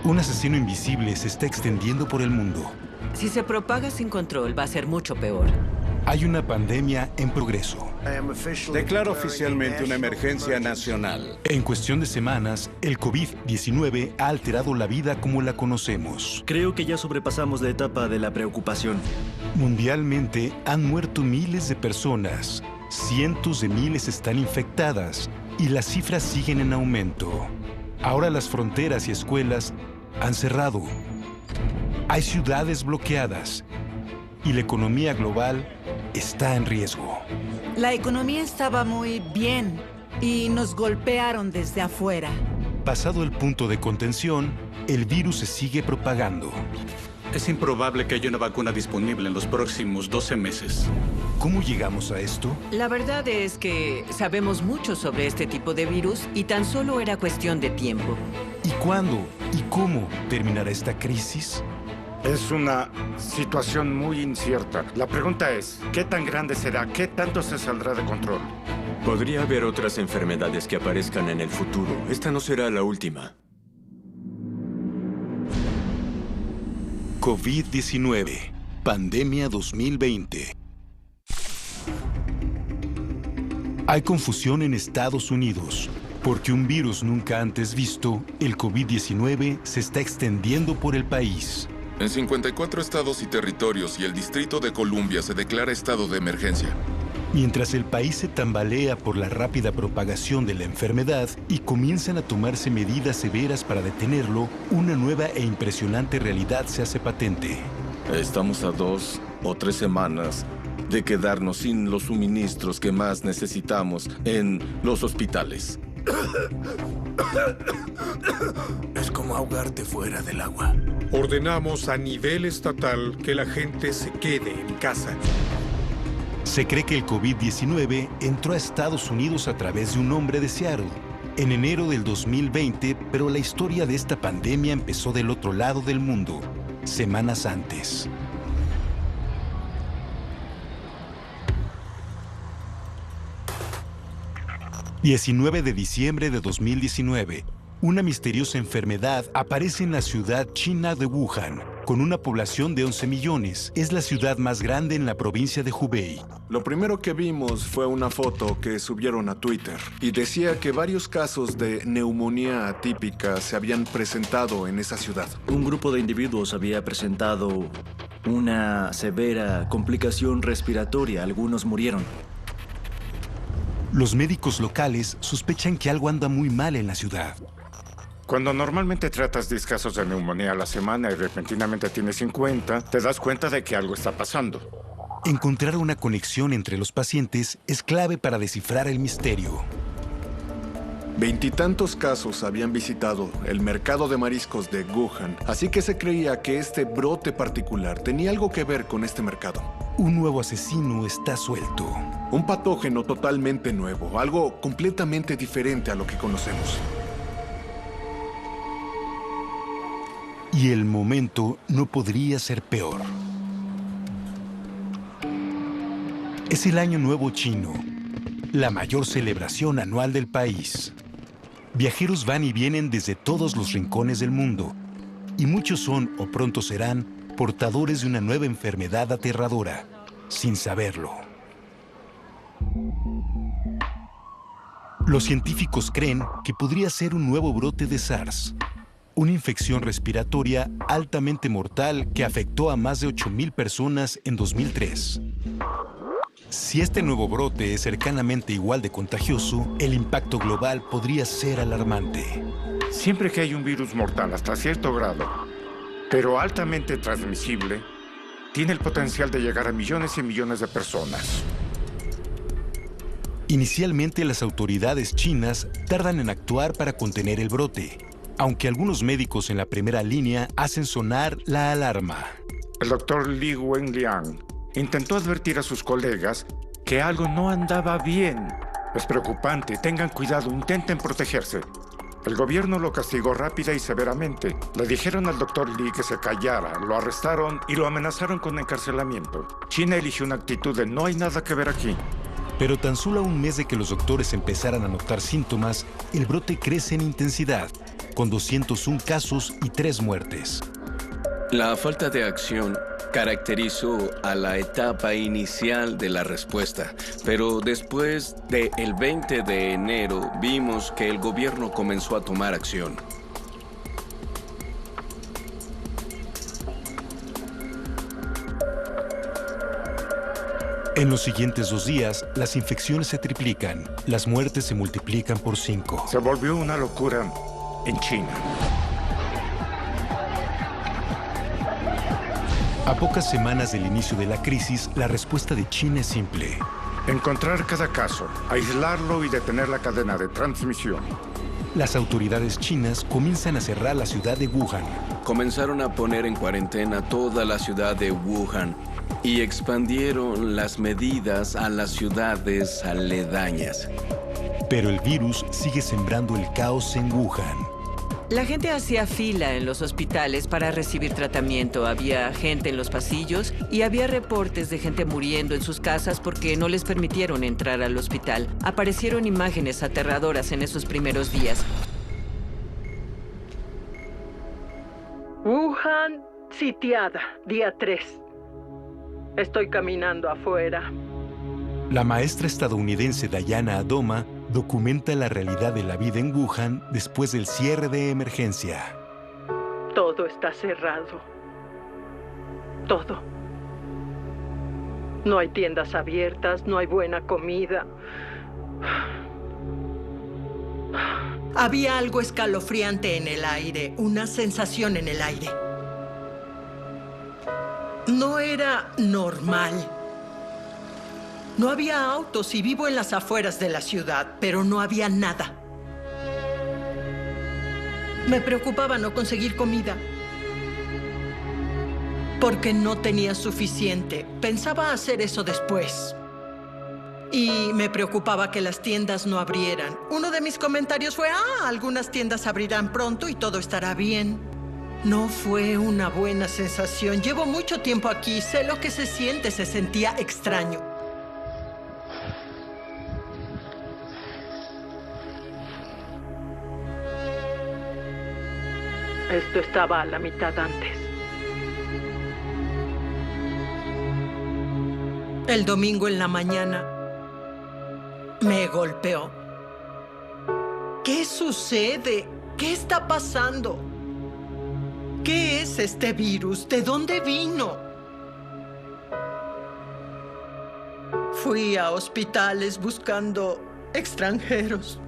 Un asesino invisible se está extendiendo por el mundo. Si se propaga sin control, va a ser mucho peor. Hay una pandemia en progreso. Declaro oficialmente una emergencia nacional. En cuestión de semanas, el COVID-19 ha alterado la vida como la conocemos. Creo que ya sobrepasamos la etapa de la preocupación. Mundialmente han muerto miles de personas, cientos de miles están infectadas y las cifras siguen en aumento. Ahora las fronteras y escuelas han cerrado. Hay ciudades bloqueadas y la economía global está en riesgo. La economía estaba muy bien y nos golpearon desde afuera. Pasado el punto de contención, el virus se sigue propagando. Es improbable que haya una vacuna disponible en los próximos 12 meses. ¿Cómo llegamos a esto? La verdad es que sabemos mucho sobre este tipo de virus y tan solo era cuestión de tiempo. ¿Y cuándo y cómo terminará esta crisis? Es una situación muy incierta. La pregunta es, ¿qué tan grande será? ¿Qué tanto se saldrá de control? Podría haber otras enfermedades que aparezcan en el futuro. Esta no será la última. COVID-19, pandemia 2020. Hay confusión en Estados Unidos, porque un virus nunca antes visto, el COVID-19, se está extendiendo por el país. En 54 estados y territorios y el Distrito de Columbia se declara estado de emergencia. Mientras el país se tambalea por la rápida propagación de la enfermedad y comienzan a tomarse medidas severas para detenerlo, una nueva e impresionante realidad se hace patente. Estamos a 2 o 3 semanas de quedarnos sin los suministros que más necesitamos en los hospitales. Es como ahogarte fuera del agua. Ordenamos a nivel estatal que la gente se quede en casa. Se cree que el COVID-19 entró a Estados Unidos a través de un hombre de Seattle en enero del 2020, pero la historia de esta pandemia empezó del otro lado del mundo, semanas antes. ...19 de diciembre de 2019... una misteriosa enfermedad aparece en la ciudad china de Wuhan, con una población de 11 millones. Es la ciudad más grande en la provincia de Hubei. Lo primero que vimos fue una foto que subieron a Twitter y decía que varios casos de neumonía atípica se habían presentado en esa ciudad. Un grupo de individuos había presentado una severa complicación respiratoria. Algunos murieron. Los médicos locales sospechan que algo anda muy mal en la ciudad. Cuando normalmente tratas 10 casos de neumonía a la semana y repentinamente tienes 50, te das cuenta de que algo está pasando. Encontrar una conexión entre los pacientes es clave para descifrar el misterio. 20 y tantos casos habían visitado el mercado de mariscos de Wuhan, así que se creía que este brote particular tenía algo que ver con este mercado. Un nuevo asesino está suelto. Un patógeno totalmente nuevo, algo completamente diferente a lo que conocemos. Y el momento no podría ser peor. Es el Año Nuevo Chino, la mayor celebración anual del país. Viajeros van y vienen desde todos los rincones del mundo, y muchos son, o pronto serán, portadores de una nueva enfermedad aterradora, sin saberlo. Los científicos creen que podría ser un nuevo brote de SARS, una infección respiratoria altamente mortal que afectó a más de 8,000 personas en 2003. Si este nuevo brote es cercanamente igual de contagioso, el impacto global podría ser alarmante. Siempre que hay un virus mortal hasta cierto grado, pero altamente transmisible, tiene el potencial de llegar a millones y millones de personas. Inicialmente, las autoridades chinas tardan en actuar para contener el brote, aunque algunos médicos en la primera línea hacen sonar la alarma. El doctor Li Wenliang intentó advertir a sus colegas que algo no andaba bien. Es preocupante, tengan cuidado, intenten protegerse. El gobierno lo castigó rápida y severamente. Le dijeron al doctor Li que se callara, lo arrestaron y lo amenazaron con encarcelamiento. China eligió una actitud de no hay nada que ver aquí. Pero tan solo a un mes de que los doctores empezaran a notar síntomas, el brote crece en intensidad. con 201 casos y 3 muertes. La falta de acción caracterizó a la etapa inicial de la respuesta, pero después del 20 de enero vimos que el gobierno comenzó a tomar acción. En los siguientes 2 días, las infecciones se triplican, las muertes se multiplican por 5. Se volvió una locura en China. A pocas semanas del inicio de la crisis, la respuesta de China es simple. Encontrar cada caso, aislarlo y detener la cadena de transmisión. Las autoridades chinas comienzan a cerrar la ciudad de Wuhan. Comenzaron a poner en cuarentena toda la ciudad de Wuhan y expandieron las medidas a las ciudades aledañas. Pero el virus sigue sembrando el caos en Wuhan. La gente hacía fila en los hospitales para recibir tratamiento. Había gente en los pasillos y había reportes de gente muriendo en sus casas porque no les permitieron entrar al hospital. Aparecieron imágenes aterradoras en esos primeros días. Wuhan sitiada, día 3. Estoy caminando afuera. La maestra estadounidense Diana Adoma documenta la realidad de la vida en Wuhan después del cierre de emergencia. Todo está cerrado. Todo. No hay tiendas abiertas, no hay buena comida. Había algo escalofriante en el aire, una sensación en el aire. No era normal. No había autos y vivo en las afueras de la ciudad, pero no había nada. Me preocupaba no conseguir comida, porque no tenía suficiente. Pensaba hacer eso después. Y me preocupaba que las tiendas no abrieran. Uno de mis comentarios fue, algunas tiendas abrirán pronto y todo estará bien. No fue una buena sensación. Llevo mucho tiempo aquí, sé lo que se siente, se sentía extraño. Esto estaba a la mitad antes. El domingo en la mañana me golpeó. ¿Qué sucede? ¿Qué está pasando? ¿Qué es este virus? ¿De dónde vino? Fui a hospitales buscando extranjeros.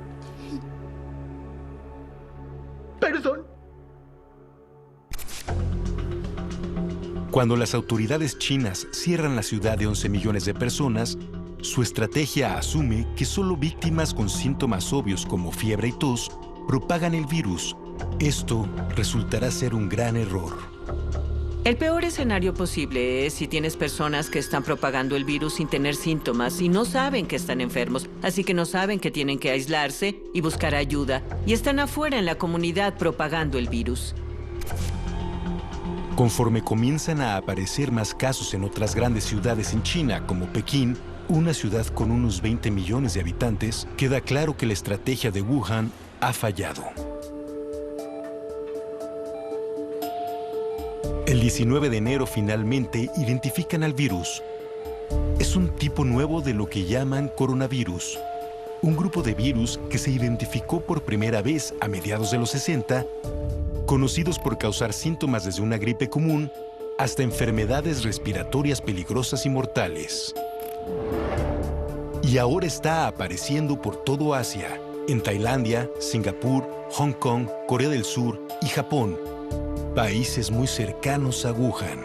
Perdón. Cuando las autoridades chinas cierran la ciudad de 11 millones de personas, su estrategia asume que solo víctimas con síntomas obvios como fiebre y tos propagan el virus. Esto resultará ser un gran error. El peor escenario posible es si tienes personas que están propagando el virus sin tener síntomas y no saben que están enfermos, así que no saben que tienen que aislarse y buscar ayuda, y están afuera en la comunidad propagando el virus. Conforme comienzan a aparecer más casos en otras grandes ciudades en China, como Pekín, una ciudad con unos 20 millones de habitantes, queda claro que la estrategia de Wuhan ha fallado. El 19 de enero finalmente identifican al virus. Es un tipo nuevo de lo que llaman coronavirus, un grupo de virus que se identificó por primera vez a mediados de los 60, conocidos por causar síntomas desde una gripe común hasta enfermedades respiratorias peligrosas y mortales. Y ahora está apareciendo por todo Asia, en Tailandia, Singapur, Hong Kong, Corea del Sur y Japón, países muy cercanos a Wuhan.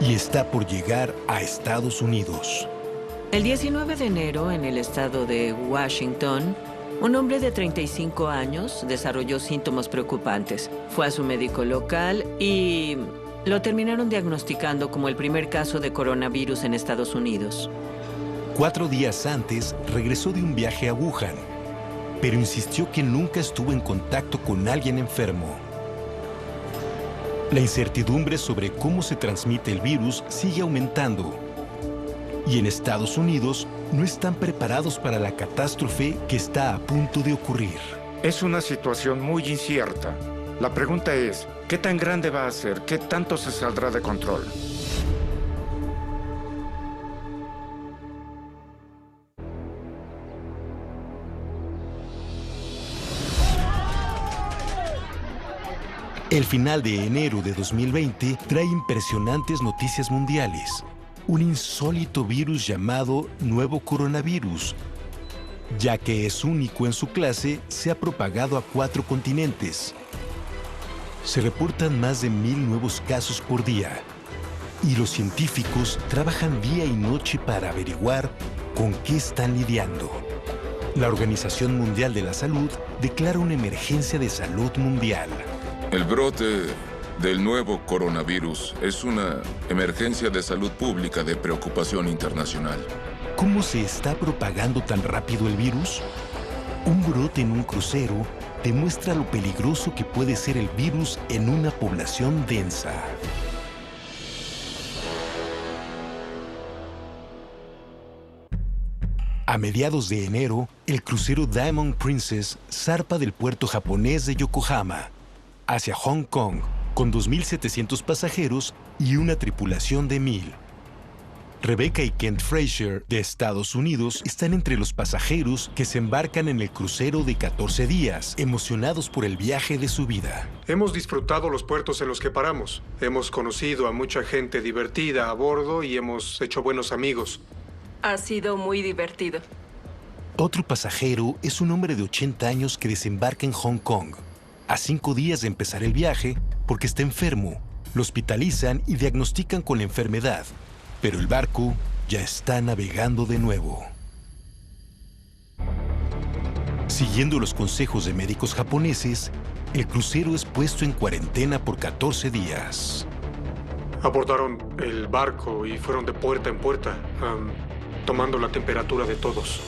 Y está por llegar a Estados Unidos. El 19 de enero, en el estado de Washington, un hombre de 35 años desarrolló síntomas preocupantes. Fue a su médico local y lo terminaron diagnosticando como el primer caso de coronavirus en Estados Unidos. 4 días antes, regresó de un viaje a Wuhan, pero insistió que nunca estuvo en contacto con alguien enfermo. La incertidumbre sobre cómo se transmite el virus sigue aumentando. Y en Estados Unidos no están preparados para la catástrofe que está a punto de ocurrir. Es una situación muy incierta. La pregunta es, ¿qué tan grande va a ser? ¿Qué tanto se saldrá de control? El final de enero de 2020 trae impresionantes noticias mundiales. Un insólito virus llamado nuevo coronavirus, ya que es único en su clase, se ha propagado a 4 continentes. Se reportan más de 1000 nuevos casos por día, y los científicos trabajan día y noche para averiguar con qué están lidiando. La Organización Mundial de la Salud declara una emergencia de salud mundial. El brote del nuevo coronavirus es una emergencia de salud pública de preocupación internacional. ¿Cómo se está propagando tan rápido el virus? Un brote en un crucero demuestra lo peligroso que puede ser el virus en una población densa. A mediados de enero, el crucero Diamond Princess zarpa del puerto japonés de Yokohama hacia Hong Kong con 2.700 pasajeros y una tripulación de 1.000. Rebecca y Kent Fraser, de Estados Unidos, están entre los pasajeros que se embarcan en el crucero de 14 días, emocionados por el viaje de su vida. Hemos disfrutado los puertos en los que paramos. Hemos conocido a mucha gente divertida a bordo y hemos hecho buenos amigos. Ha sido muy divertido. Otro pasajero es un hombre de 80 años que desembarca en Hong Kong. A 5 días de empezar el viaje, porque está enfermo, lo hospitalizan y diagnostican con la enfermedad. Pero el barco ya está navegando de nuevo. Siguiendo los consejos de médicos japoneses, el crucero es puesto en cuarentena por 14 días. Abordaron el barco y fueron de puerta en puerta, tomando la temperatura de todos.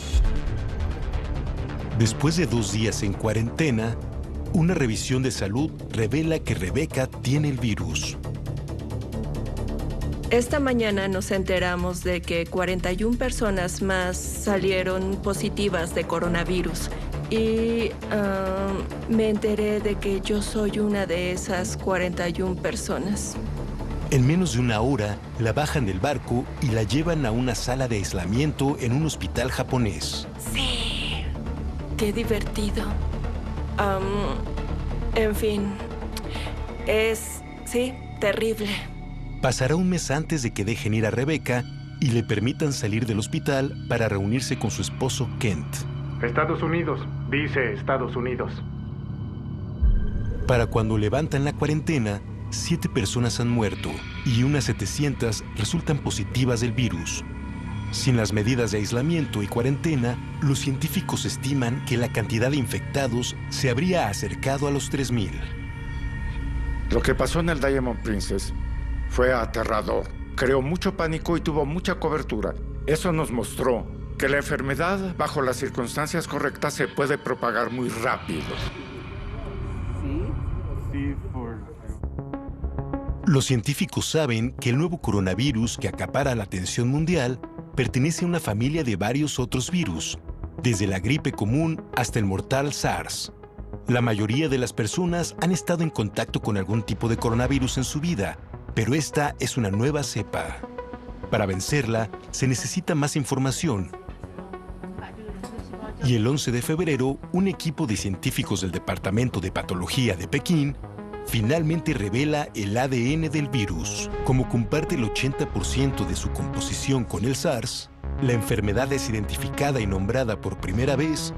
Después de 2 días en cuarentena, una revisión de salud revela que Rebecca tiene el virus. Esta mañana nos enteramos de que 41 personas más salieron positivas de coronavirus. Y me enteré de que yo soy una de esas 41 personas. En menos de 1 hora, la bajan del barco y la llevan a una sala de aislamiento en un hospital japonés. Sí, qué divertido. En fin, sí, terrible. Pasará un mes antes de que dejen ir a Rebecca y le permitan salir del hospital para reunirse con su esposo Kent. Estados Unidos, dice Estados Unidos. Para cuando levantan la cuarentena, 7 personas han muerto y unas 700 resultan positivas del virus. Sin las medidas de aislamiento y cuarentena, los científicos estiman que la cantidad de infectados se habría acercado a los 3.000. Lo que pasó en el Diamond Princess fue aterrador. Creó mucho pánico y tuvo mucha cobertura. Eso nos mostró que la enfermedad, bajo las circunstancias correctas, se puede propagar muy rápido. Los científicos saben que el nuevo coronavirus que acapara la atención mundial pertenece a una familia de varios otros virus, desde la gripe común hasta el mortal SARS. La mayoría de las personas han estado en contacto con algún tipo de coronavirus en su vida, pero esta es una nueva cepa. Para vencerla, se necesita más información. Y el 11 de febrero, un equipo de científicos del Departamento de Patología de Pekín finalmente revela el ADN del virus. Como comparte el 80% de su composición con el SARS, la enfermedad es identificada y nombrada por primera vez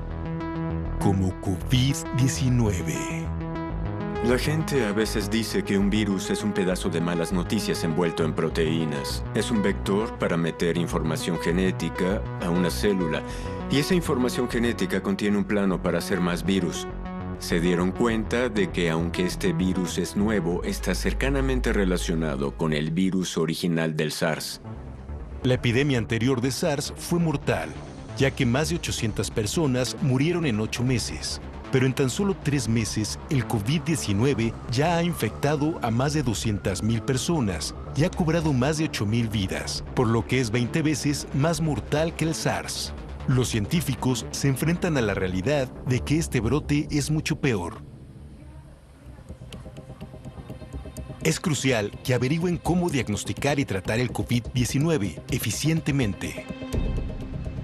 como COVID-19. La gente a veces dice que un virus es un pedazo de malas noticias envuelto en proteínas. Es un vector para meter información genética a una célula. Y esa información genética contiene un plano para hacer más virus. Se dieron cuenta de que aunque este virus es nuevo, está cercanamente relacionado con el virus original del SARS. La epidemia anterior de SARS fue mortal, ya que más de 800 personas murieron en 8 meses. Pero en tan solo 3 meses, el COVID-19 ya ha infectado a más de 200,000 personas y ha cobrado más de 8,000 vidas, por lo que es 20 veces más mortal que el SARS. Los científicos se enfrentan a la realidad de que este brote es mucho peor. Es crucial que averigüen cómo diagnosticar y tratar el COVID-19 eficientemente.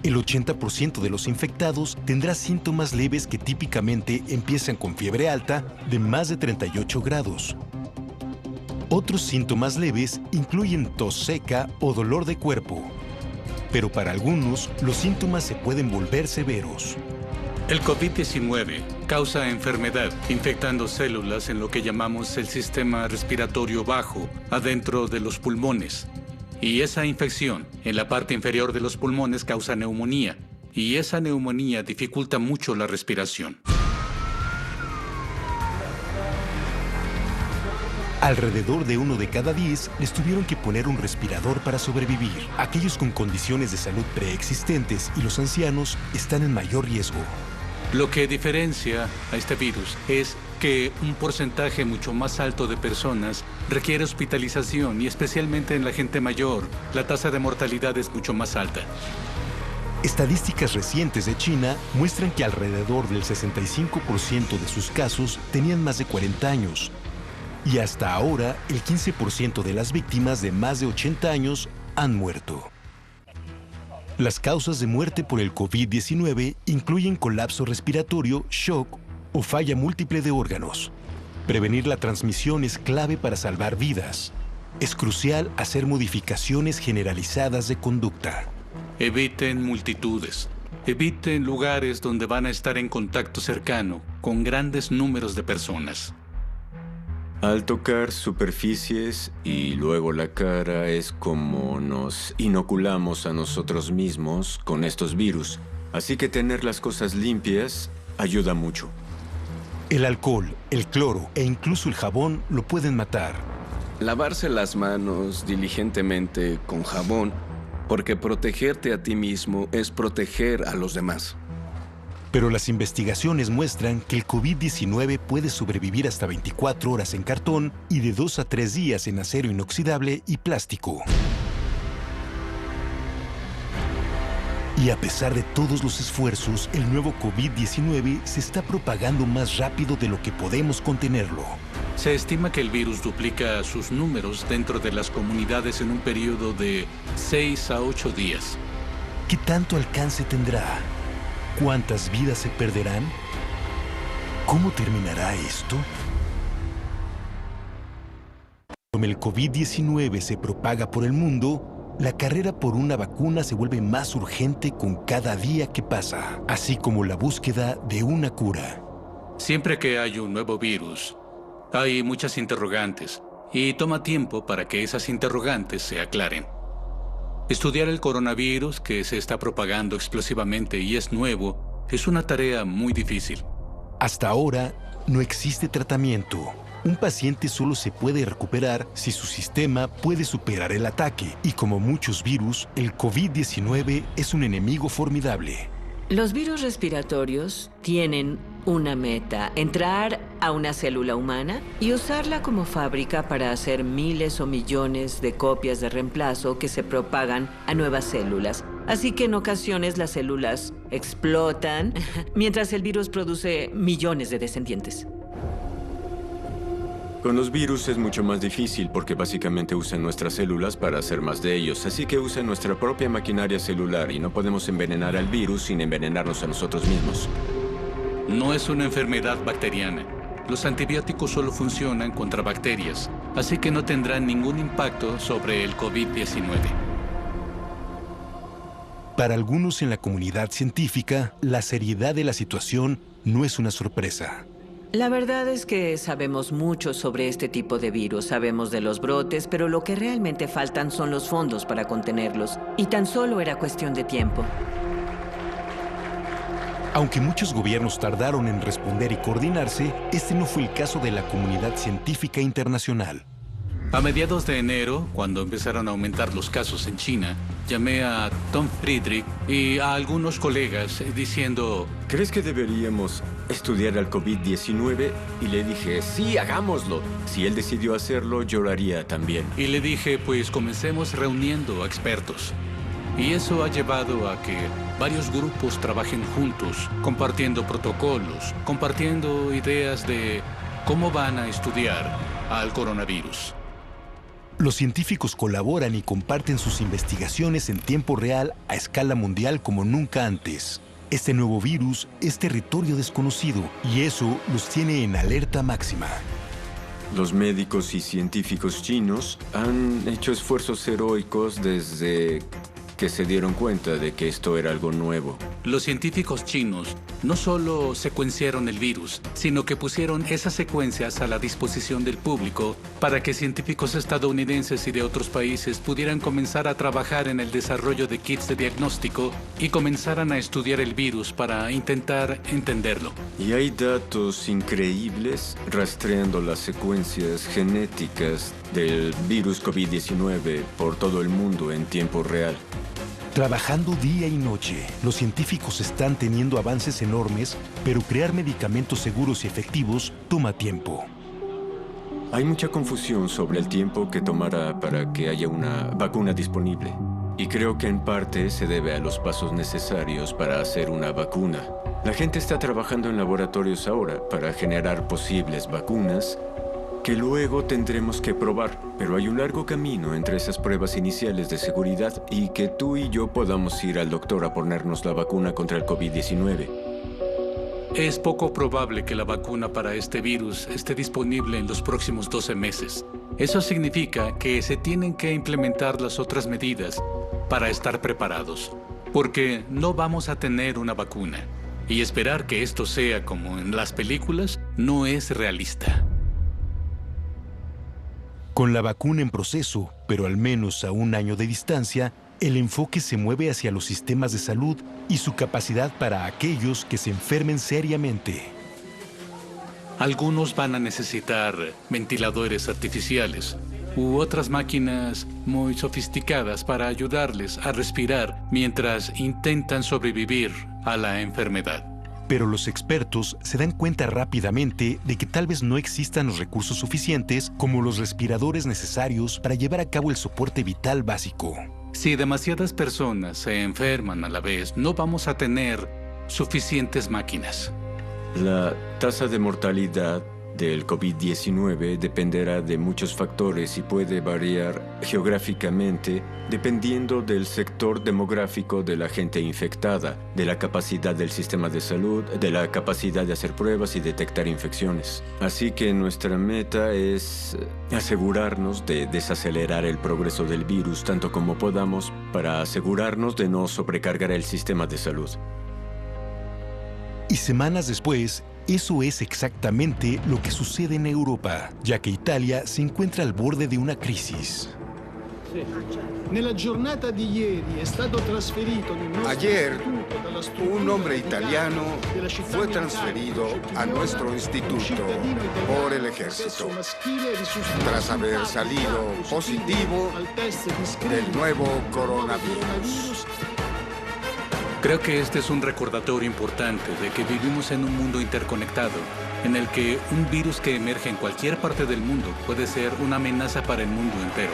El 80% de los infectados tendrá síntomas leves que típicamente empiezan con fiebre alta de más de 38 grados. Otros síntomas leves incluyen tos seca o dolor de cuerpo. Pero para algunos, los síntomas se pueden volver severos. El COVID-19 causa enfermedad, infectando células en lo que llamamos el sistema respiratorio bajo, adentro de los pulmones. Y esa infección en la parte inferior de los pulmones causa neumonía, y esa neumonía dificulta mucho la respiración. Alrededor de 1 de cada 10 les tuvieron que poner un respirador para sobrevivir. Aquellos con condiciones de salud preexistentes y los ancianos están en mayor riesgo. Lo que diferencia a este virus es que un porcentaje mucho más alto de personas requiere hospitalización y especialmente en la gente mayor, la tasa de mortalidad es mucho más alta. Estadísticas recientes de China muestran que alrededor del 65% de sus casos tenían más de 40 años. Y hasta ahora, el 15% de las víctimas de más de 80 años han muerto. Las causas de muerte por el COVID-19 incluyen colapso respiratorio, shock o falla múltiple de órganos. Prevenir la transmisión es clave para salvar vidas. Es crucial hacer modificaciones generalizadas de conducta. Eviten multitudes. Eviten lugares donde van a estar en contacto cercano con grandes números de personas. Al tocar superficies y luego la cara es como nos inoculamos a nosotros mismos con estos virus. Así que tener las cosas limpias ayuda mucho. El alcohol, el cloro e incluso el jabón lo pueden matar. Lavarse las manos diligentemente con jabón, porque protegerte a ti mismo es proteger a los demás. Pero las investigaciones muestran que el COVID-19 puede sobrevivir hasta 24 horas en cartón y de 2 a 3 días en acero inoxidable y plástico. Y a pesar de todos los esfuerzos, el nuevo COVID-19 se está propagando más rápido de lo que podemos contenerlo. Se estima que el virus duplica sus números dentro de las comunidades en un periodo de 6 a 8 días. ¿Qué tanto alcance tendrá? ¿Cuántas vidas se perderán? ¿Cómo terminará esto? Como el COVID-19 se propaga por el mundo, la carrera por una vacuna se vuelve más urgente con cada día que pasa, así como la búsqueda de una cura. Siempre que hay un nuevo virus, hay muchas interrogantes, y toma tiempo para que esas interrogantes se aclaren. Estudiar el coronavirus que se está propagando explosivamente y es nuevo es una tarea muy difícil. Hasta ahora, no existe tratamiento. Un paciente solo se puede recuperar si su sistema puede superar el ataque. Y como muchos virus, el COVID-19 es un enemigo formidable. Los virus respiratorios tienen una meta: entrar a una célula humana y usarla como fábrica para hacer miles o millones de copias de reemplazo que se propagan a nuevas células. Así que en ocasiones las células explotan mientras el virus produce millones de descendientes. Con los virus es mucho más difícil porque básicamente usan nuestras células para hacer más de ellos. Así que usan nuestra propia maquinaria celular y no podemos envenenar al virus sin envenenarnos a nosotros mismos. No es una enfermedad bacteriana. Los antibióticos solo funcionan contra bacterias, así que no tendrán ningún impacto sobre el COVID-19. Para algunos en la comunidad científica, la seriedad de la situación no es una sorpresa. La verdad es que sabemos mucho sobre este tipo de virus, sabemos de los brotes, pero lo que realmente faltan son los fondos para contenerlos, y tan solo era cuestión de tiempo. Aunque muchos gobiernos tardaron en responder y coordinarse, este no fue el caso de la comunidad científica internacional. A mediados de enero, cuando empezaron a aumentar los casos en China, llamé a Tom Friedrich y a algunos colegas diciendo: ¿crees que deberíamos estudiar al COVID-19? Y le dije, sí, hagámoslo. Si él decidió hacerlo, yo lo haría también. Y le dije, pues comencemos reuniendo a expertos. Y eso ha llevado a que varios grupos trabajen juntos, compartiendo protocolos, compartiendo ideas de cómo van a estudiar al coronavirus. Los científicos colaboran y comparten sus investigaciones en tiempo real a escala mundial como nunca antes. Este nuevo virus es territorio desconocido y eso los tiene en alerta máxima. Los médicos y científicos chinos han hecho esfuerzos heroicos desde que se dieron cuenta de que esto era algo nuevo. Los científicos chinos no solo secuenciaron el virus, sino que pusieron esas secuencias a la disposición del público para que científicos estadounidenses y de otros países pudieran comenzar a trabajar en el desarrollo de kits de diagnóstico y comenzaran a estudiar el virus para intentar entenderlo. Y hay datos increíbles rastreando las secuencias genéticas del virus COVID-19 por todo el mundo en tiempo real. Trabajando día y noche, los científicos están teniendo avances enormes, pero crear medicamentos seguros y efectivos toma tiempo. Hay mucha confusión sobre el tiempo que tomará para que haya una vacuna disponible. Y creo que en parte se debe a los pasos necesarios para hacer una vacuna. La gente está trabajando en laboratorios ahora para generar posibles vacunas que luego tendremos que probar, pero hay un largo camino entre esas pruebas iniciales de seguridad y que tú y yo podamos ir al doctor a ponernos la vacuna contra el COVID-19. Es poco probable que la vacuna para este virus esté disponible en los próximos 12 meses. Eso significa que se tienen que implementar las otras medidas para estar preparados, porque no vamos a tener una vacuna. Y esperar que esto sea como en las películas no es realista. Con la vacuna en proceso, pero al menos a un año de distancia, el enfoque se mueve hacia los sistemas de salud y su capacidad para aquellos que se enfermen seriamente. Algunos van a necesitar ventiladores artificiales u otras máquinas muy sofisticadas para ayudarles a respirar mientras intentan sobrevivir a la enfermedad. Pero los expertos se dan cuenta rápidamente de que tal vez no existan los recursos suficientes como los respiradores necesarios para llevar a cabo el soporte vital básico. Si demasiadas personas se enferman a la vez, no vamos a tener suficientes máquinas. La tasa de mortalidad del COVID-19 dependerá de muchos factores y puede variar geográficamente dependiendo del sector demográfico de la gente infectada, de la capacidad del sistema de salud, de la capacidad de hacer pruebas y detectar infecciones. Así que nuestra meta es asegurarnos de desacelerar el progreso del virus tanto como podamos para asegurarnos de no sobrecargar el sistema de salud. Y semanas después, eso es exactamente lo que sucede en Europa, ya que Italia se encuentra al borde de una crisis. Ayer, un hombre italiano fue transferido a nuestro instituto por el ejército, tras haber salido positivo del nuevo coronavirus. Creo que este es un recordatorio importante de que vivimos en un mundo interconectado, en el que un virus que emerge en cualquier parte del mundo puede ser una amenaza para el mundo entero.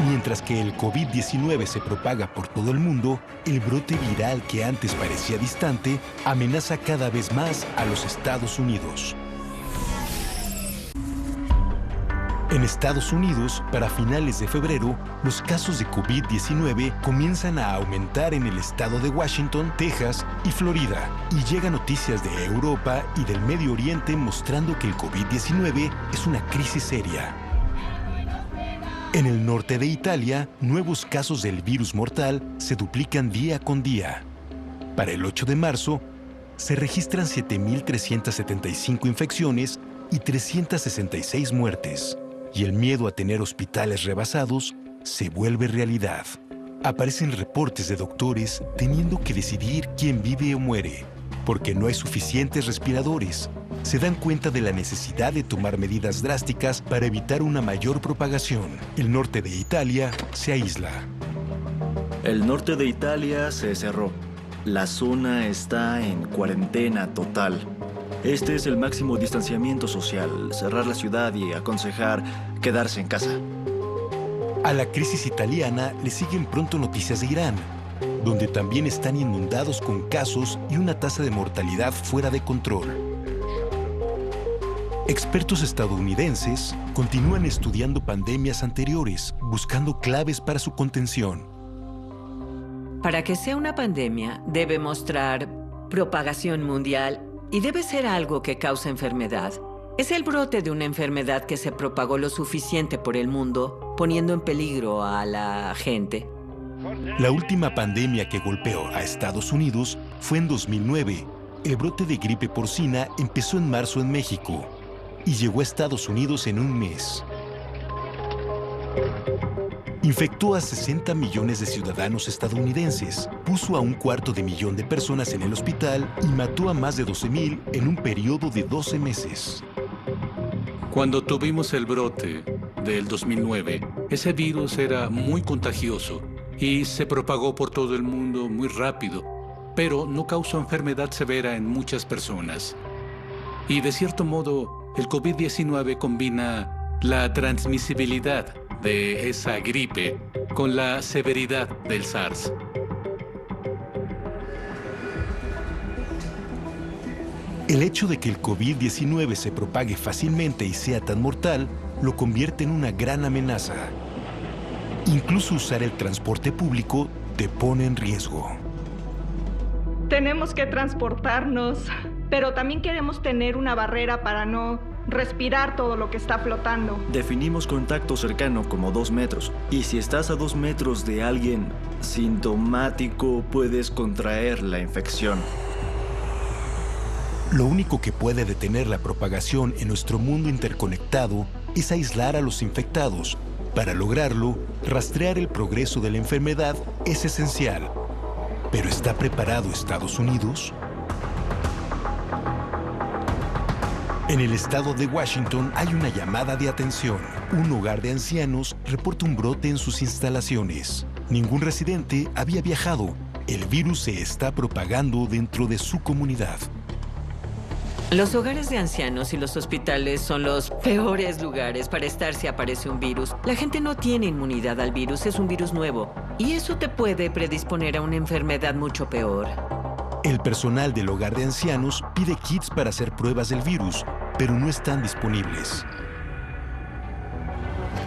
Mientras que el COVID-19 se propaga por todo el mundo, el brote viral que antes parecía distante amenaza cada vez más a los Estados Unidos. En Estados Unidos, para finales de febrero, los casos de COVID-19 comienzan a aumentar en el estado de Washington, Texas y Florida. Y llegan noticias de Europa y del Medio Oriente mostrando que el COVID-19 es una crisis seria. En el norte de Italia, nuevos casos del virus mortal se duplican día con día. Para el 8 de marzo, se registran 7.375 infecciones y 366 muertes. Y el miedo a tener hospitales rebasados se vuelve realidad. Aparecen reportes de doctores teniendo que decidir quién vive o muere, porque no hay suficientes respiradores. Se dan cuenta de la necesidad de tomar medidas drásticas para evitar una mayor propagación. El norte de Italia se aísla. El norte de Italia se cerró. La zona está en cuarentena total. Este es el máximo distanciamiento social, cerrar la ciudad y aconsejar quedarse en casa. A la crisis italiana le siguen pronto noticias de Irán, donde también están inundados con casos y una tasa de mortalidad fuera de control. Expertos estadounidenses continúan estudiando pandemias anteriores, buscando claves para su contención. Para que sea una pandemia, debe mostrar propagación mundial y debe ser algo que causa enfermedad. Es el brote de una enfermedad que se propagó lo suficiente por el mundo, poniendo en peligro a la gente. La última pandemia que golpeó a Estados Unidos fue en 2009. El brote de gripe porcina empezó en marzo en México y llegó a Estados Unidos en un mes. Infectó a 60 millones de ciudadanos estadounidenses, puso a 250,000 de personas en el hospital y mató a más de 12,000 en un periodo de 12 meses. Cuando tuvimos el brote del 2009, ese virus era muy contagioso y se propagó por todo el mundo muy rápido, pero no causó enfermedad severa en muchas personas. Y de cierto modo, el COVID-19 combina la transmisibilidad de esa gripe con la severidad del SARS. El hecho de que el COVID-19 se propague fácilmente y sea tan mortal lo convierte en una gran amenaza. Incluso usar el transporte público te pone en riesgo. Tenemos que transportarnos, pero también queremos tener una barrera para no respirar todo lo que está flotando. Definimos contacto cercano como 2 metros. Y si estás a 2 metros de alguien sintomático, puedes contraer la infección. Lo único que puede detener la propagación en nuestro mundo interconectado es aislar a los infectados. Para lograrlo, rastrear el progreso de la enfermedad es esencial. ¿Pero está preparado Estados Unidos? En el estado de Washington hay una llamada de atención. Un hogar de ancianos reporta un brote en sus instalaciones. Ningún residente había viajado. El virus se está propagando dentro de su comunidad. Los hogares de ancianos y los hospitales son los peores lugares para estar si aparece un virus. La gente no tiene inmunidad al virus, es un virus nuevo. Y eso te puede predisponer a una enfermedad mucho peor. El personal del hogar de ancianos pide kits para hacer pruebas del virus, pero no están disponibles.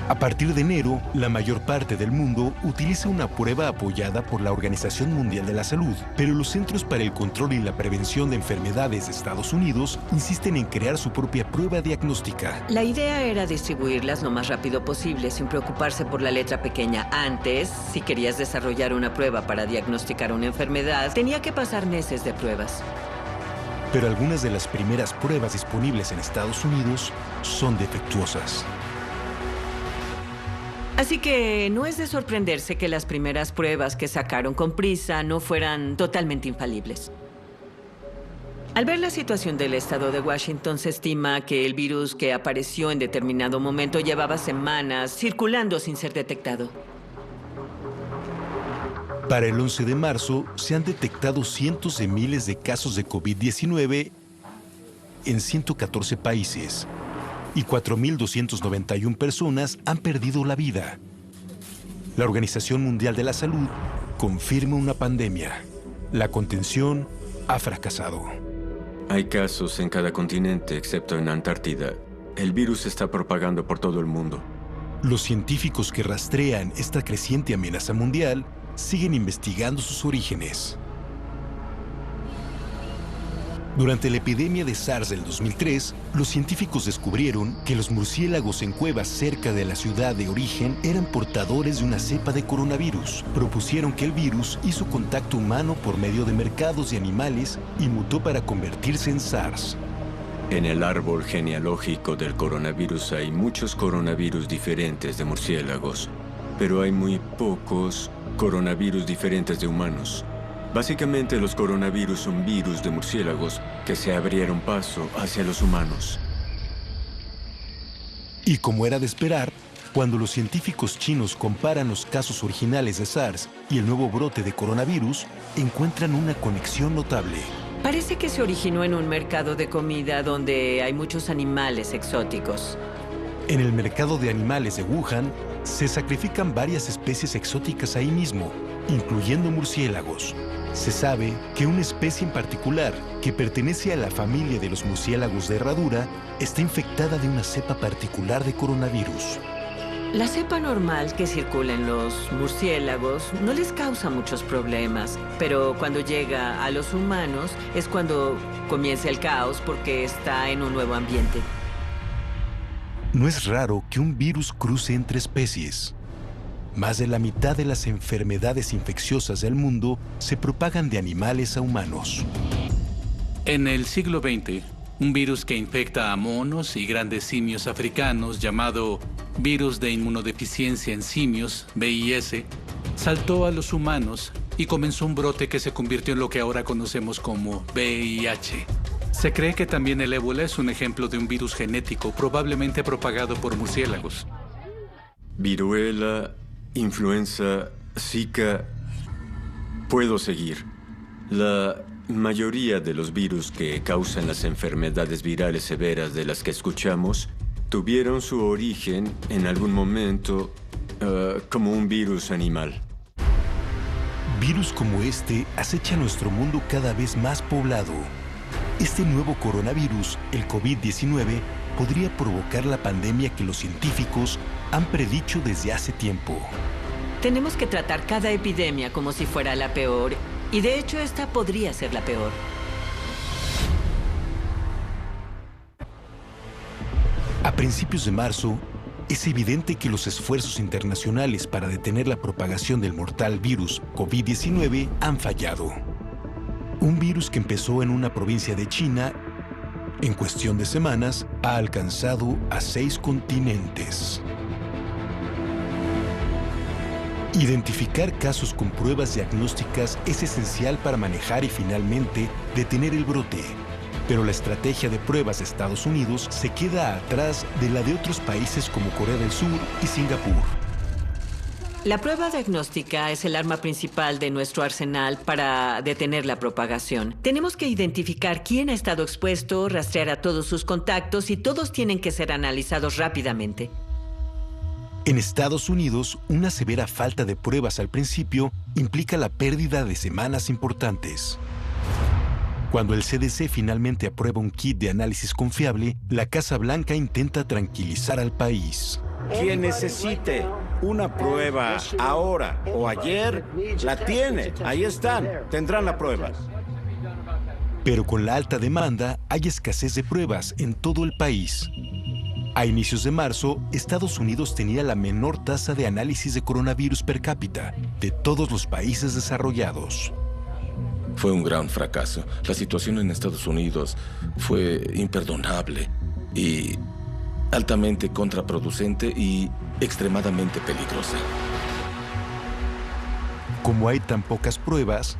A partir de enero, la mayor parte del mundo utiliza una prueba apoyada por la Organización Mundial de la Salud, pero los Centros para el Control y la Prevención de Enfermedades de Estados Unidos insisten en crear su propia prueba diagnóstica. La idea era distribuirlas lo más rápido posible, sin preocuparse por la letra pequeña. Antes, si querías desarrollar una prueba para diagnosticar una enfermedad, tenía que pasar meses de pruebas. Pero algunas de las primeras pruebas disponibles en Estados Unidos son defectuosas. Así que no es de sorprenderse que las primeras pruebas que sacaron con prisa no fueran totalmente infalibles. Al ver la situación del estado de Washington, se estima que el virus que apareció en determinado momento llevaba semanas circulando sin ser detectado. Para el 11 de marzo, se han detectado cientos de miles de casos de COVID-19 en 114 países. Y 4,291 personas han perdido la vida. La Organización Mundial de la Salud confirma una pandemia. La contención ha fracasado. Hay casos en cada continente, excepto en Antártida. El virus se está propagando por todo el mundo. Los científicos que rastrean esta creciente amenaza mundial siguen investigando sus orígenes. Durante la epidemia de SARS del 2003, los científicos descubrieron que los murciélagos en cuevas cerca de la ciudad de origen eran portadores de una cepa de coronavirus. Propusieron que el virus hizo contacto humano por medio de mercados de animales y mutó para convertirse en SARS. En el árbol genealógico del coronavirus hay muchos coronavirus diferentes de murciélagos, pero hay muy pocos coronavirus diferentes de humanos. Básicamente, los coronavirus son virus de murciélagos que se abrieron paso hacia los humanos. Y como era de esperar, cuando los científicos chinos comparan los casos originales de SARS y el nuevo brote de coronavirus, encuentran una conexión notable. Parece que se originó en un mercado de comida donde hay muchos animales exóticos. En el mercado de animales de Wuhan, se sacrifican varias especies exóticas ahí mismo, incluyendo murciélagos. Se sabe que una especie en particular, que pertenece a la familia de los murciélagos de herradura, está infectada de una cepa particular de coronavirus. La cepa normal que circula en los murciélagos no les causa muchos problemas, pero cuando llega a los humanos es cuando comienza el caos porque está en un nuevo ambiente. No es raro que un virus cruce entre especies. Más de la mitad de las enfermedades infecciosas del mundo se propagan de animales a humanos. En el siglo XX, un virus que infecta a monos y grandes simios africanos llamado virus de inmunodeficiencia en simios, VIS, saltó a los humanos y comenzó un brote que se convirtió en lo que ahora conocemos como VIH. Se cree que también el ébola es un ejemplo de un virus genético probablemente propagado por murciélagos. Viruela, influenza, Zika. Puedo seguir. La mayoría de los virus que causan las enfermedades virales severas de las que escuchamos tuvieron su origen en algún momento como un virus animal. Virus como este acecha nuestro mundo cada vez más poblado. Este nuevo coronavirus, el COVID-19, podría provocar la pandemia que los científicos han predicho desde hace tiempo. Tenemos que tratar cada epidemia como si fuera la peor, y de hecho esta podría ser la peor. A principios de marzo, es evidente que los esfuerzos internacionales para detener la propagación del mortal virus COVID-19 han fallado. Un virus que empezó en una provincia de China, en cuestión de semanas, ha alcanzado a 6 continentes. Identificar casos con pruebas diagnósticas es esencial para manejar y finalmente detener el brote. Pero la estrategia de pruebas de Estados Unidos se queda atrás de la de otros países como Corea del Sur y Singapur. La prueba diagnóstica es el arma principal de nuestro arsenal para detener la propagación. Tenemos que identificar quién ha estado expuesto, rastrear a todos sus contactos y todos tienen que ser analizados rápidamente. En Estados Unidos, una severa falta de pruebas al principio implica la pérdida de semanas importantes. Cuando el CDC finalmente aprueba un kit de análisis confiable, la Casa Blanca intenta tranquilizar al país. Quien necesite una prueba ahora o ayer, la tiene. Ahí están. Tendrán la prueba. Pero con la alta demanda, hay escasez de pruebas en todo el país. A inicios de marzo, Estados Unidos tenía la menor tasa de análisis de coronavirus per cápita de todos los países desarrollados. Fue un gran fracaso. La situación en Estados Unidos fue imperdonable y altamente contraproducente y extremadamente peligrosa. Como hay tan pocas pruebas,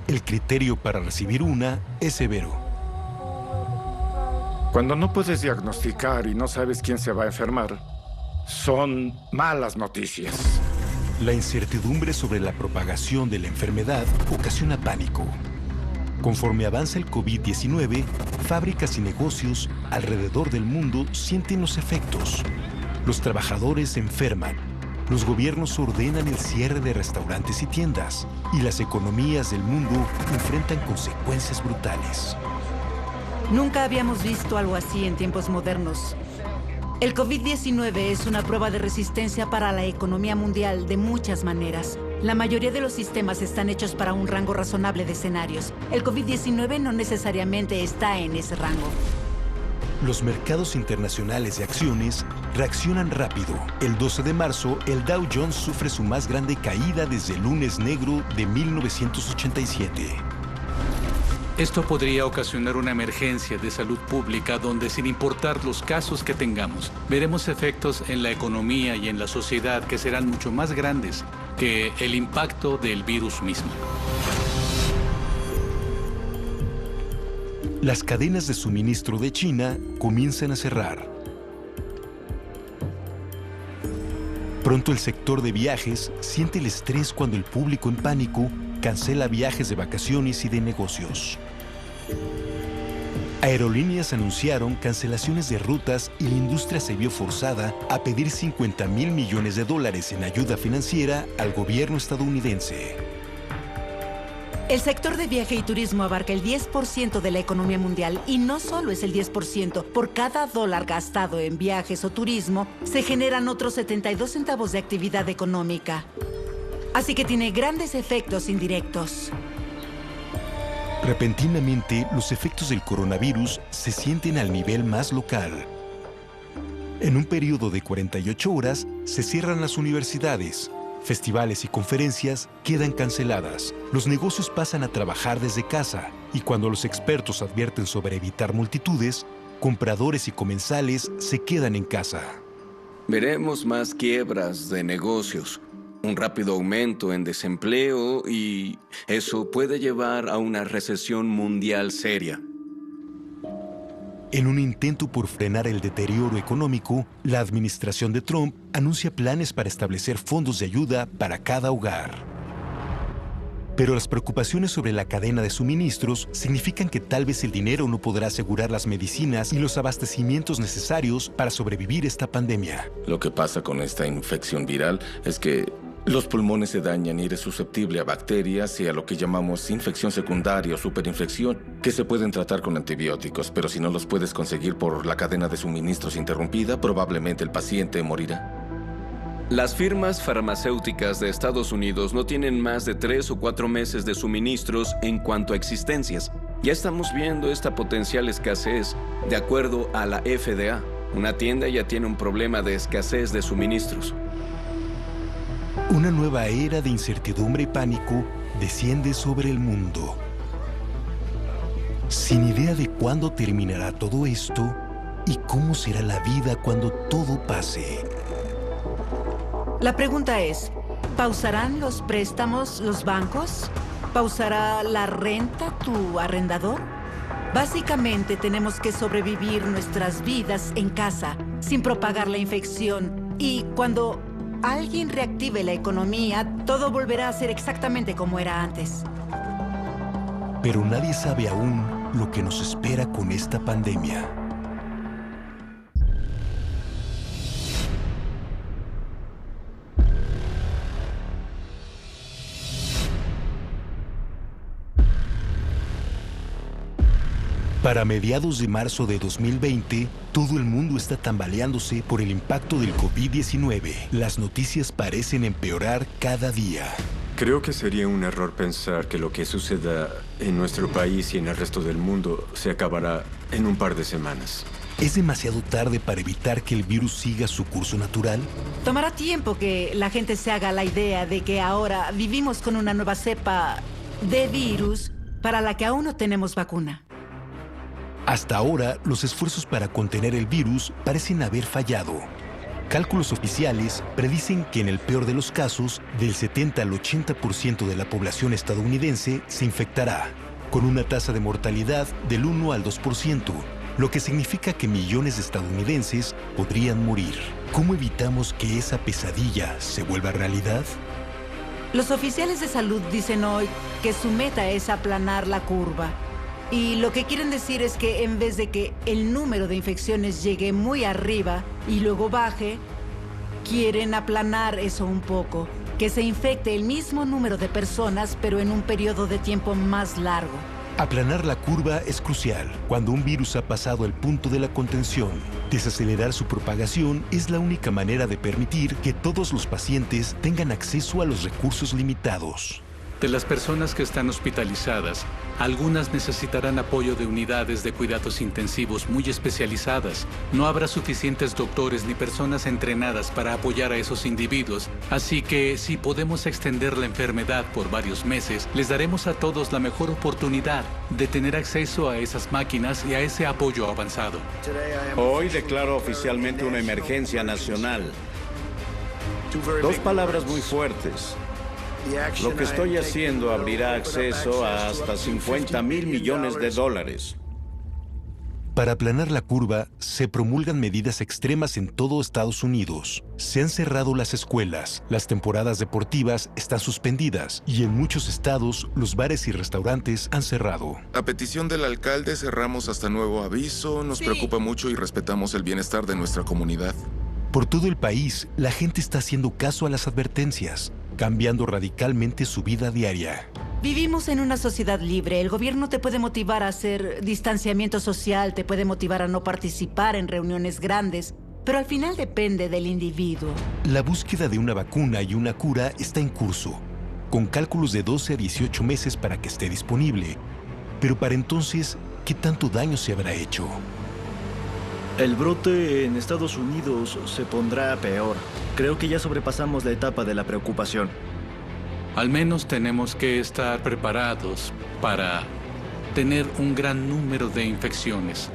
el criterio para recibir una es severo. Cuando no puedes diagnosticar y no sabes quién se va a enfermar, son malas noticias. La incertidumbre sobre la propagación de la enfermedad ocasiona pánico. Conforme avanza el COVID-19, fábricas y negocios alrededor del mundo sienten los efectos. Los trabajadores se enferman, los gobiernos ordenan el cierre de restaurantes y tiendas, y las economías del mundo enfrentan consecuencias brutales. Nunca habíamos visto algo así en tiempos modernos. El COVID-19 es una prueba de resistencia para la economía mundial de muchas maneras. La mayoría de los sistemas están hechos para un rango razonable de escenarios. El COVID-19 no necesariamente está en ese rango. Los mercados internacionales de acciones reaccionan rápido. El 12 de marzo, el Dow Jones sufre su más grande caída desde el lunes negro de 1987. Esto podría ocasionar una emergencia de salud pública donde, sin importar los casos que tengamos, veremos efectos en la economía y en la sociedad que serán mucho más grandes que el impacto del virus mismo. Las cadenas de suministro de China comienzan a cerrar. Pronto el sector de viajes siente el estrés cuando el público en pánico cancela viajes de vacaciones y de negocios. Aerolíneas anunciaron cancelaciones de rutas y la industria se vio forzada a pedir $50,000 millones en ayuda financiera al gobierno estadounidense. El sector de viaje y turismo abarca el 10% de la economía mundial y no solo es el 10%. Por cada dólar gastado en viajes o turismo, se generan otros 72 centavos de actividad económica. Así que tiene grandes efectos indirectos. Repentinamente, los efectos del coronavirus se sienten al nivel más local. En un periodo de 48 horas, se cierran las universidades. Festivales y conferencias quedan canceladas. Los negocios pasan a trabajar desde casa. Y cuando los expertos advierten sobre evitar multitudes, compradores y comensales se quedan en casa. Veremos más quiebras de negocios, un rápido aumento en desempleo y eso puede llevar a una recesión mundial seria. En un intento por frenar el deterioro económico, la administración de Trump anuncia planes para establecer fondos de ayuda para cada hogar. Pero las preocupaciones sobre la cadena de suministros significan que tal vez el dinero no podrá asegurar las medicinas y los abastecimientos necesarios para sobrevivir esta pandemia. Lo que pasa con esta infección viral es que los pulmones se dañan y eres susceptible a bacterias y a lo que llamamos infección secundaria o superinfección, que se pueden tratar con antibióticos, pero si no los puedes conseguir por la cadena de suministros interrumpida, probablemente el paciente morirá. Las firmas farmacéuticas de Estados Unidos no tienen más de 3 o 4 meses de suministros en cuanto a existencias. Ya estamos viendo esta potencial escasez. De acuerdo a la FDA, una tienda ya tiene un problema de escasez de suministros. Una nueva era de incertidumbre y pánico desciende sobre el mundo. Sin idea de cuándo terminará todo esto y cómo será la vida cuando todo pase. La pregunta es, ¿pausarán los préstamos los bancos? ¿Pausará la renta tu arrendador? Básicamente tenemos que sobrevivir nuestras vidas en casa, sin propagar la infección. Y cuando alguien reactive la economía, todo volverá a ser exactamente como era antes. Pero nadie sabe aún lo que nos espera con esta pandemia. Para mediados de marzo de 2020, todo el mundo está tambaleándose por el impacto del COVID-19. Las noticias parecen empeorar cada día. Creo que sería un error pensar que lo que suceda en nuestro país y en el resto del mundo se acabará en un par de semanas. ¿Es demasiado tarde para evitar que el virus siga su curso natural? Tomará tiempo que la gente se haga la idea de que ahora vivimos con una nueva cepa de virus para la que aún no tenemos vacuna. Hasta ahora, los esfuerzos para contener el virus parecen haber fallado. Cálculos oficiales predicen que en el peor de los casos, del 70 al 80% de la población estadounidense se infectará, con una tasa de mortalidad del 1 al 2%, lo que significa que millones de estadounidenses podrían morir. ¿Cómo evitamos que esa pesadilla se vuelva realidad? Los oficiales de salud dicen hoy que su meta es aplanar la curva. Y lo que quieren decir es que en vez de que el número de infecciones llegue muy arriba y luego baje, quieren aplanar eso un poco. Que se infecte el mismo número de personas, pero en un periodo de tiempo más largo. Aplanar la curva es crucial cuando un virus ha pasado el punto de la contención. Desacelerar su propagación es la única manera de permitir que todos los pacientes tengan acceso a los recursos limitados. De las personas que están hospitalizadas, algunas necesitarán apoyo de unidades de cuidados intensivos muy especializadas. No habrá suficientes doctores ni personas entrenadas para apoyar a esos individuos. Así que, si podemos extender la enfermedad por varios meses, les daremos a todos la mejor oportunidad de tener acceso a esas máquinas y a ese apoyo avanzado. Hoy declaro oficialmente una emergencia nacional. 2 palabras muy fuertes. Lo que estoy haciendo abrirá acceso a hasta $50,000 millones. Para aplanar la curva, se promulgan medidas extremas en todo Estados Unidos. Se han cerrado las escuelas, las temporadas deportivas están suspendidas y en muchos estados los bares y restaurantes han cerrado. A petición del alcalde cerramos hasta nuevo aviso. Nos preocupa mucho y respetamos el bienestar de nuestra comunidad. Por todo el país, la gente está haciendo caso a las advertencias, cambiando radicalmente su vida diaria. Vivimos en una sociedad libre. El gobierno te puede motivar a hacer distanciamiento social, te puede motivar a no participar en reuniones grandes, pero al final depende del individuo. La búsqueda de una vacuna y una cura está en curso, con cálculos de 12 a 18 meses para que esté disponible. Pero para entonces, ¿qué tanto daño se habrá hecho? El brote en Estados Unidos se pondrá peor. Creo que ya sobrepasamos la etapa de la preocupación. Al menos tenemos que estar preparados para tener un gran número de infecciones.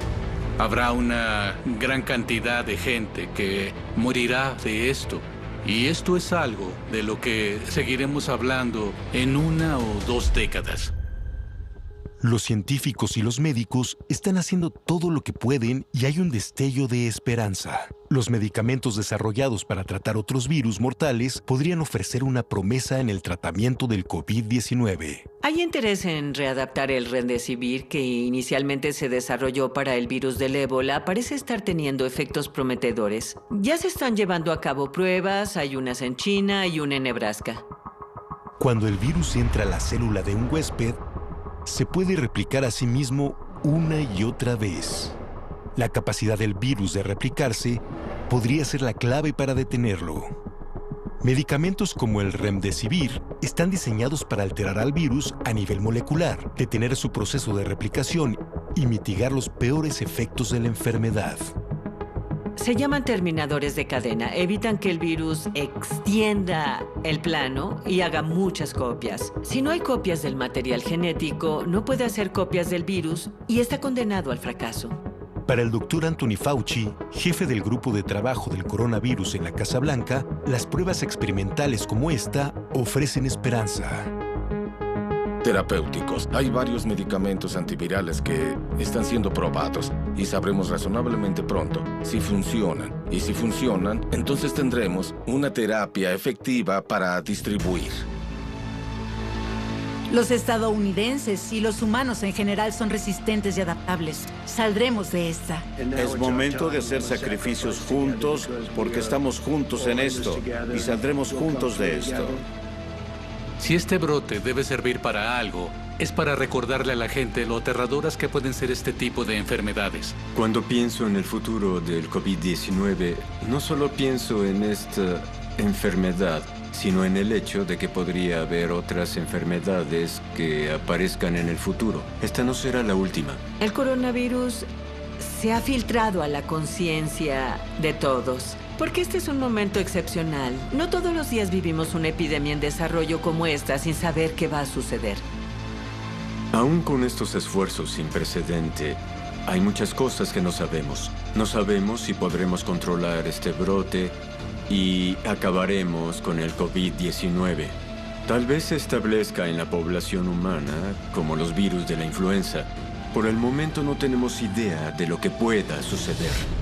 Habrá una gran cantidad de gente que morirá de esto. Y esto es algo de lo que seguiremos hablando en 1 o 2 décadas. Los científicos y los médicos están haciendo todo lo que pueden y hay un destello de esperanza. Los medicamentos desarrollados para tratar otros virus mortales podrían ofrecer una promesa en el tratamiento del COVID-19. Hay interés en readaptar el Remdesivir, que inicialmente se desarrolló para el virus del ébola. Parece estar teniendo efectos prometedores. Ya se están llevando a cabo pruebas, hay unas en China y una en Nebraska. Cuando el virus entra a la célula de un huésped, se puede replicar a sí mismo una y otra vez. La capacidad del virus de replicarse podría ser la clave para detenerlo. Medicamentos como el Remdesivir están diseñados para alterar al virus a nivel molecular, detener su proceso de replicación y mitigar los peores efectos de la enfermedad. Se llaman terminadores de cadena. Evitan que el virus extienda el plano y haga muchas copias. Si no hay copias del material genético, no puede hacer copias del virus y está condenado al fracaso. Para el Dr. Anthony Fauci, jefe del grupo de trabajo del coronavirus en la Casa Blanca, las pruebas experimentales como esta ofrecen esperanza. Terapéuticos. Hay varios medicamentos antivirales que están siendo probados y sabremos razonablemente pronto si funcionan. Y si funcionan, entonces tendremos una terapia efectiva para distribuir. Los estadounidenses y los humanos en general son resistentes y adaptables. Saldremos de esta. Es momento de hacer sacrificios juntos porque estamos juntos en esto y saldremos juntos de esto. Si este brote debe servir para algo, es para recordarle a la gente lo aterradoras que pueden ser este tipo de enfermedades. Cuando pienso en el futuro del COVID-19, no solo pienso en esta enfermedad, sino en el hecho de que podría haber otras enfermedades que aparezcan en el futuro. Esta no será la última. El coronavirus se ha filtrado a la conciencia de todos. Porque este es un momento excepcional. No todos los días vivimos una epidemia en desarrollo como esta sin saber qué va a suceder. Aún con estos esfuerzos sin precedente, hay muchas cosas que no sabemos. No sabemos si podremos controlar este brote y acabaremos con el COVID-19. Tal vez se establezca en la población humana como los virus de la influenza. Por el momento no tenemos idea de lo que pueda suceder.